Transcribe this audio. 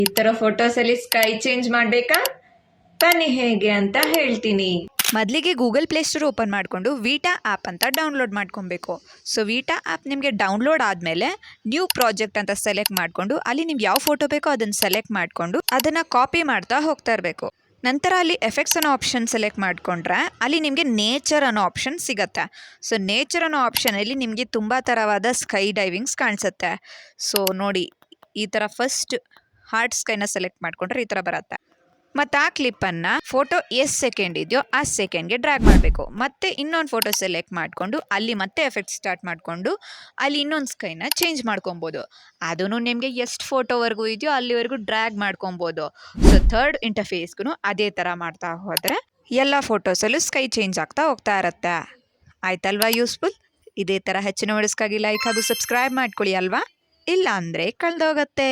ಈ ತರ ಫೋಟೋಸ್ ಅಲ್ಲಿ ಸ್ಕೈ ಚೇಂಜ್ ಮಾಡ್ಬೇಕಾ? ಬನ್ನಿ ಹೇಗೆ ಅಂತ ಹೇಳ್ತೀನಿ. ಮೊದಲಿಗೆ ಗೂಗಲ್ ಪ್ಲೇಸ್ಟೋರ್ ಓಪನ್ ಮಾಡಿಕೊಂಡು ವೀಟಾ ಆ್ಯಪ್ ಅಂತ ಡೌನ್ಲೋಡ್ ಮಾಡ್ಕೊಬೇಕು. ಸೊ ವೀಟಾ ಆ್ಯಪ್ ನಿಮಗೆ ಡೌನ್ಲೋಡ್ ಆದಮೇಲೆ ನ್ಯೂ ಪ್ರಾಜೆಕ್ಟ್ ಅಂತ ಸೆಲೆಕ್ಟ್ ಮಾಡಿಕೊಂಡು ಅಲ್ಲಿ ನಿಮ್ಗೆ ಯಾವ ಫೋಟೋ ಬೇಕೋ ಅದನ್ನು ಸೆಲೆಕ್ಟ್ ಮಾಡಿಕೊಂಡು ಅದನ್ನು ಕಾಪಿ ಮಾಡ್ತಾ ಹೋಗ್ತಾ ಇರಬೇಕು. ನಂತರ ಅಲ್ಲಿ ಎಫೆಕ್ಟ್ಸ್ ಅನ್ನೋ ಆಪ್ಷನ್ ಸೆಲೆಕ್ಟ್ ಮಾಡಿಕೊಂಡ್ರೆ ಅಲ್ಲಿ ನಿಮಗೆ ನೇಚರ್ ಅನ್ನೋ ಆಪ್ಷನ್ ಸಿಗುತ್ತೆ. ಸೊ ನೇಚರ್ ಅನ್ನೋ ಆಪ್ಷನಲ್ಲಿ ನಿಮಗೆ ತುಂಬ ಥರವಾದ ಸ್ಕೈ ಡೈವಿಂಗ್ಸ್ ಕಾಣಿಸುತ್ತೆ. ಸೊ ನೋಡಿ, ಈ ಥರ ಫಸ್ಟ್ ಹಾರ್ಟ್ ಸ್ಕೈನ ಸೆಲೆಕ್ಟ್ ಮಾಡಿಕೊಂಡ್ರೆ ಈ ಥರ ಬರುತ್ತೆ. ಮತ್ತು ಆ ಕ್ಲಿಪ್ಪನ್ನು ಫೋಟೋ ಎಷ್ಟು ಸೆಕೆಂಡ್ ಇದೆಯೋ ಆ ಸೆಕೆಂಡ್ಗೆ ಡ್ರ್ಯಾಗ್ ಮಾಡಬೇಕು. ಮತ್ತು ಇನ್ನೊಂದು ಫೋಟೋ ಸೆಲೆಕ್ಟ್ ಮಾಡಿಕೊಂಡು ಅಲ್ಲಿ ಮತ್ತೆ ಎಫೆಕ್ಟ್ ಸ್ಟಾರ್ಟ್ ಮಾಡಿಕೊಂಡು ಅಲ್ಲಿ ಇನ್ನೊಂದು ಸ್ಕೈನ ಚೇಂಜ್ ಮಾಡ್ಕೊಬೋದು. ಅದೂ ನಿಮಗೆ ಎಷ್ಟು ಫೋಟೋವರೆಗೂ ಇದೆಯೋ ಅಲ್ಲಿವರೆಗೂ ಡ್ರ್ಯಾಗ್ ಮಾಡ್ಕೊಬೋದು. ಸೊ ಥರ್ಡ್ ಇಂಟರ್ಫೇಸ್ಗೂ ಅದೇ ಥರ ಮಾಡ್ತಾ ಹೋದರೆ ಎಲ್ಲ ಫೋಟೋಸಲ್ಲೂ ಸ್ಕೈ ಚೇಂಜ್ ಆಗ್ತಾ ಹೋಗ್ತಾ ಇರುತ್ತೆ. ಆಯ್ತಲ್ವಾ ಯೂಸ್ಫುಲ್? ಇದೇ ಥರ ಹೆಚ್ಚಿನ ವಿಡಿಯೋಸ್ಗಾಗಿ ಲೈಕ್ ಹಾಗೂ ಸಬ್ಸ್ಕ್ರೈಬ್ ಮಾಡ್ಕೊಳ್ಳಿ ಅಲ್ವಾ? ಇಲ್ಲ ಅಂದರೆ ಕಳೆದೋಗತ್ತೆ.